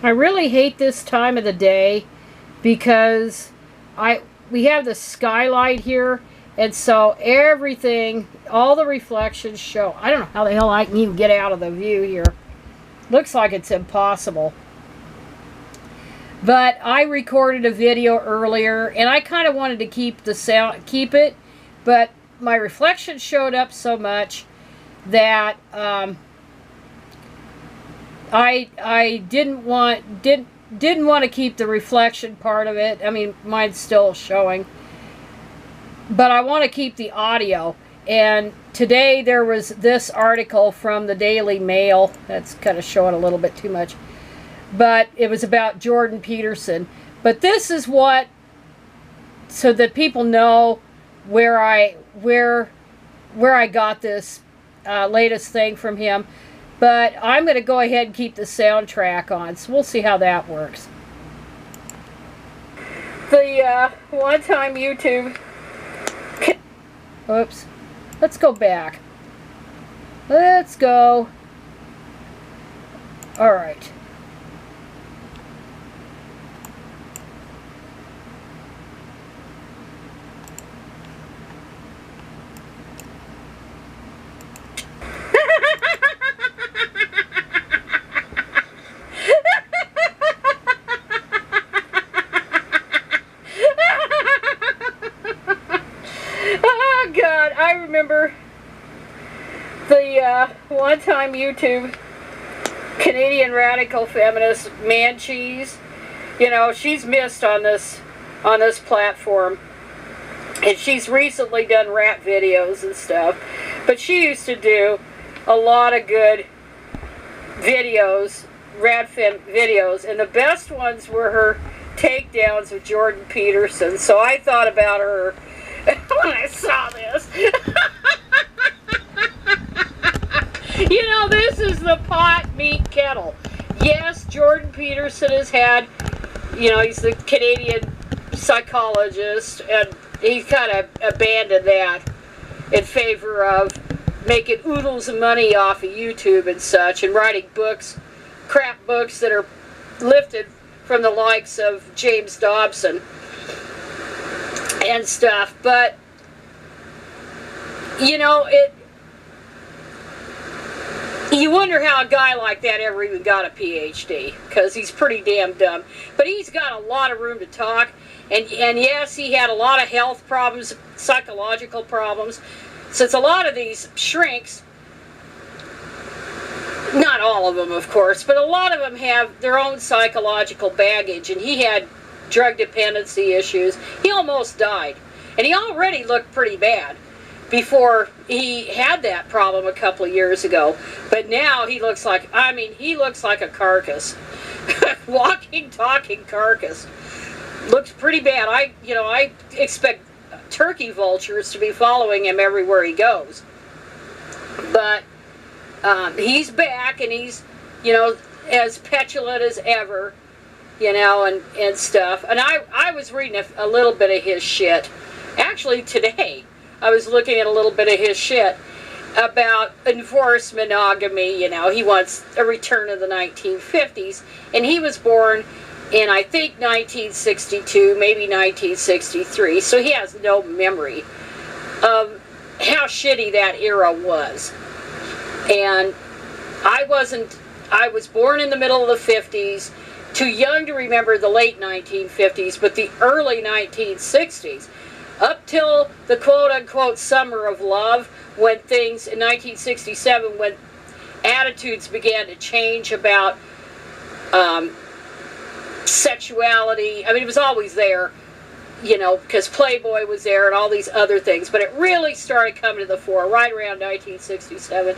I really hate this time of the day because we have the skylight here, and so everything, all the reflections show. I don't know how the hell I can even get out of the view here. Looks like it's impossible. But I recorded a video earlier, and I kind of wanted to keep the sound, but my reflection showed up so much that I didn't want to keep the reflection part of it. I mean, mine's still showing, but I want to keep the audio. And today there was this article from the Daily Mail. That's kind of showing a little bit too much, but it was about Jordan Peterson. But this is what, so that people know where I got this latest thing from him. But I'm going to go ahead and keep the soundtrack on, so we'll see how that works. The one-time YouTube... Oops. Let's go back. Let's go. All right. I remember the one-time YouTube Canadian radical feminist Man Cheese. You know, she's missed on this platform, and she's recently done rap videos and stuff. But she used to do a lot of good videos, rad fem videos, and the best ones were her takedowns of Jordan Peterson. So I thought about her when I saw this. You know, this is the pot meat kettle. Yes, Jordan Peterson has had, you know, he's the Canadian psychologist, and he's kind of abandoned that in favor of making oodles of money off of YouTube and such, and writing books, crap books that are lifted from the likes of James Dobson and stuff. But you know, you wonder how a guy like that ever even got a PhD, because he's pretty damn dumb. But he's got a lot of room to talk, and yes, he had a lot of health problems, psychological problems, since a lot of these shrinks, not all of them of course, but a lot of them have their own psychological baggage, and he had drug dependency issues. He almost died, and he already looked pretty bad before he had that problem a couple of years ago. But now he looks like, I mean, he looks like a carcass. Walking, talking carcass. Looks pretty bad. I expect turkey vultures to be following him everywhere he goes. But he's back, and he's, you know, as petulant as ever, you know, and stuff. And I was reading a little bit of his shit. Actually, today, I was looking at a little bit of his shit about enforced monogamy. You know, he wants a return of the 1950s, and he was born in, I think, 1962, maybe 1963, so he has no memory of how shitty that era was. And I was born in the middle of the 50s, too young to remember the late 1950s, but the early 1960s. Up till the quote-unquote summer of love, when things, in 1967, when attitudes began to change about sexuality. I mean, it was always there, you know, because Playboy was there and all these other things, but it really started coming to the fore right around 1967,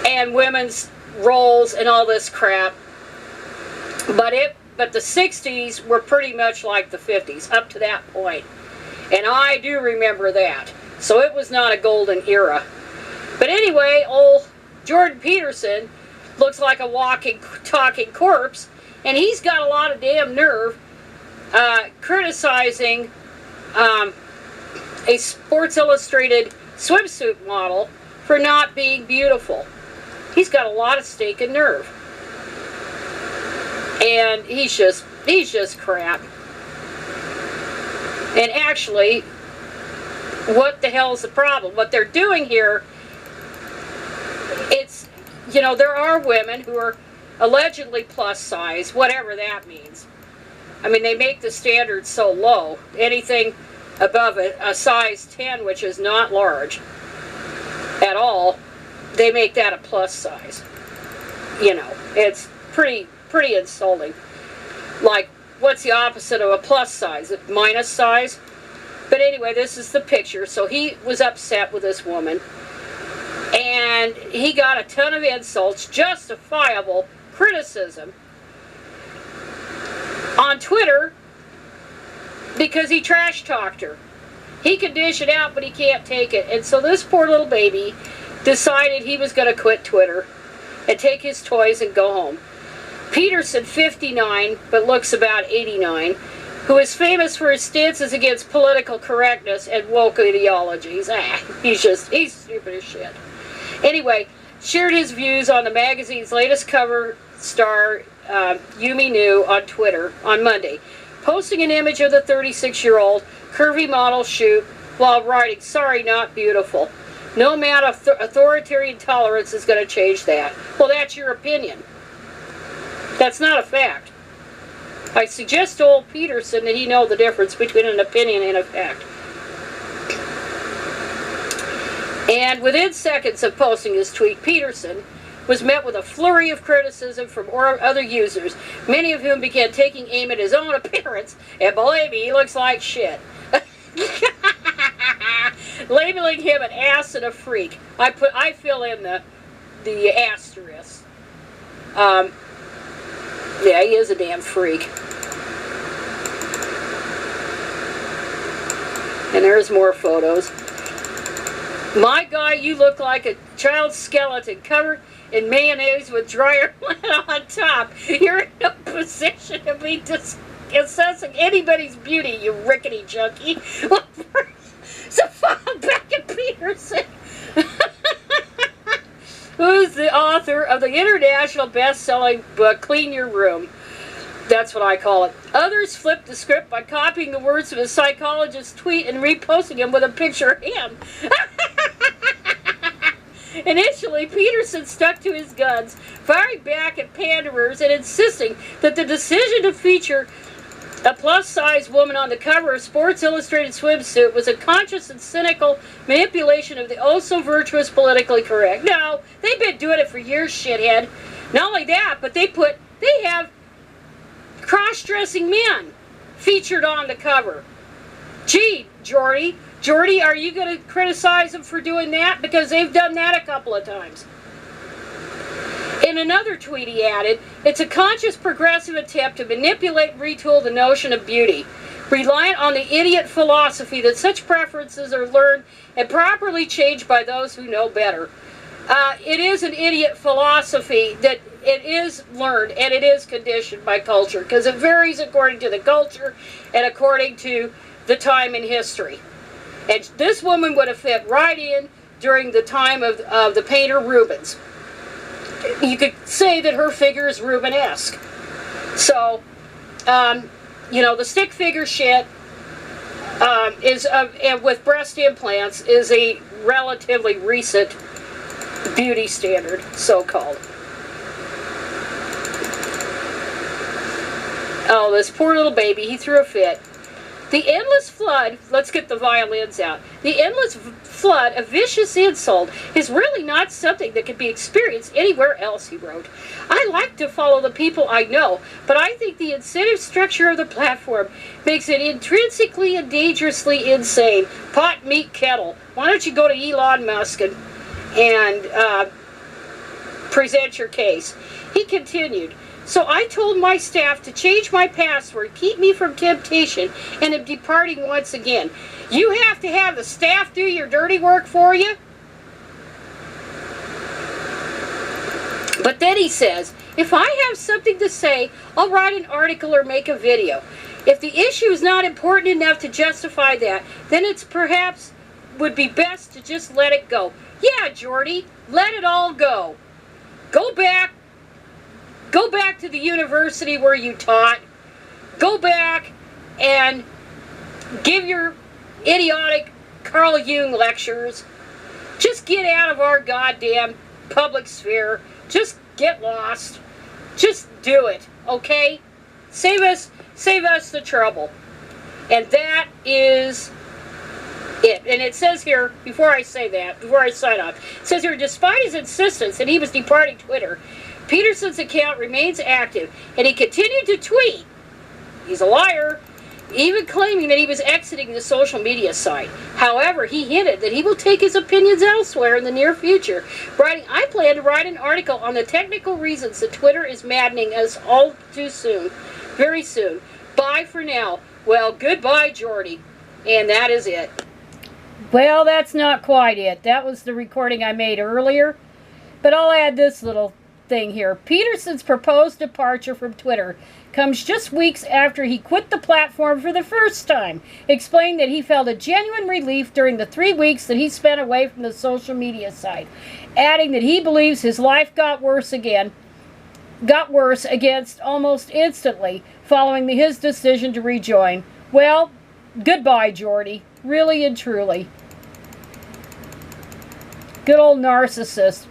and women's roles and all this crap. But the 60s were pretty much like the 50s, up to that point. And I do remember that. So it was not a golden era. But anyway, old Jordan Peterson looks like a walking, talking corpse. And he's got a lot of damn nerve criticizing a Sports Illustrated swimsuit model for not being beautiful. He's got a lot of stinking nerve. And he's just crap. And actually, what the hell is the problem? What they're doing here, it's, there are women who are allegedly plus size, whatever that means. I mean, they make the standards so low. Anything above a size 10, which is not large at all, they make that a plus size. It's pretty insulting. Like, what's the opposite of a plus size? A minus size? But anyway, this is the picture. So he was upset with this woman. And he got a ton of insults, justifiable criticism, on Twitter because he trash talked her. He can dish it out, but he can't take it. And so this poor little baby decided he was going to quit Twitter and take his toys and go home. Peterson, 59, but looks about 89, who is famous for his stances against political correctness and woke ideologies. He's stupid as shit. Anyway, shared his views on the magazine's latest cover star, Yumi Nu, on Twitter on Monday, posting an image of the 36-year-old curvy model shoot while writing, "Sorry, not beautiful. No amount of authoritarian tolerance is going to change that." Well, that's your opinion. That's not a fact. I suggest to old Peterson that he know the difference between an opinion and a fact. And within seconds of posting his tweet, Peterson was met with a flurry of criticism from other users, many of whom began taking aim at his own appearance, and believe me, he looks like shit. Labeling him an ass and a freak. I fill in the asterisk. Yeah, he is a damn freak. And there's more photos. "My guy, you look like a child's skeleton covered in mayonnaise with dryer lint on top. You're in no position to be assessing anybody's beauty, you rickety junkie." So follow back at Peterson, who's the author of the international best-selling book, Clean Your Room. That's what I call it. Others flipped the script by copying the words of a psychologist's tweet and reposting him with a picture of him. Initially, Peterson stuck to his guns, firing back at panderers and insisting that the decision to feature a plus-size woman on the cover of Sports Illustrated swimsuit was a conscious and cynical manipulation of the oh-so-virtuous politically correct. No, they've been doing it for years, shithead. Not only that, but they have cross-dressing men featured on the cover. Gee, Jordy, are you going to criticize them for doing that? Because they've done that a couple of times. In another tweet he added, "It's a conscious progressive attempt to manipulate and retool the notion of beauty, reliant on the idiot philosophy that such preferences are learned and properly changed by those who know better." It is an idiot philosophy that it is learned and it is conditioned by culture, because it varies according to the culture and according to the time in history. And this woman would have fit right in during the time of the painter Rubens. You could say that her figure is Rubenesque. So, the stick figure shit and with breast implants is a relatively recent beauty standard, so-called. Oh, this poor little baby, he threw a fit. The endless flood, let's get the violins out. The endless flood of vicious insult is really not something that can be experienced anywhere else, he wrote. "I like to follow the people I know, but I think the incentive structure of the platform makes it intrinsically and dangerously insane. Pot, meat, kettle. Why don't you go to Elon Musk and present your case?" He continued, "So I told my staff to change my password, keep me from temptation, and am departing once again. You have to have the staff do your dirty work for you?" But then he says, "If I have something to say, I'll write an article or make a video. If the issue is not important enough to justify that, then it's perhaps would be best to just let it go." Yeah, Jordy, let it all go. Go back Go back to the university where you taught. Go back and give your idiotic Carl Jung lectures. Just get out of our goddamn public sphere. Just get lost. Just do it, okay? Save us the trouble. And that is it. And it says here, before I say that, before I sign off, it says here, despite his insistence that he was departing Twitter, Peterson's account remains active, and he continued to tweet. He's a liar, even claiming that he was exiting the social media site. However, he hinted that he will take his opinions elsewhere in the near future, writing, I plan to write an article on the technical reasons that Twitter is maddening us all too soon, very soon. Bye for now. Well, goodbye, Jordy. And that is it. Well, that's not quite it. That was the recording I made earlier. But I'll add this little thing here. Peterson's proposed departure from Twitter comes just weeks after he quit the platform for the first time, explaining that he felt a genuine relief during the 3 weeks that he spent away from the social media site, adding that he believes his life got worse against almost instantly following his decision to rejoin. Well, goodbye, Jordy. Really and truly. Good old narcissist.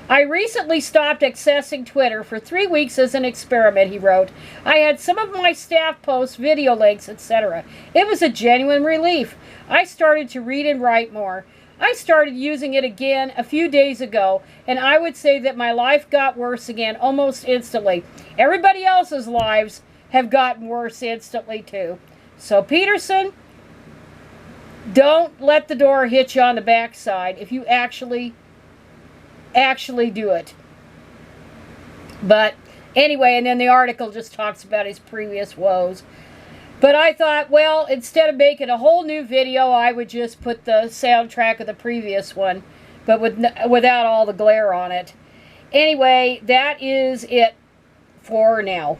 I recently stopped accessing Twitter for 3 weeks as an experiment, he wrote. I had some of my staff post video links, etc. It was a genuine relief. I started to read and write more. I started using it again a few days ago, and I would say that my life got worse again almost instantly. Everybody else's lives have gotten worse instantly too. So Peterson, don't let the door hit you on the backside if you actually do it. But anyway, and then the article just talks about his previous woes. But I thought, well, instead of making a whole new video, I would just put the soundtrack of the previous one, but without all the glare on it. Anyway, that is it for now.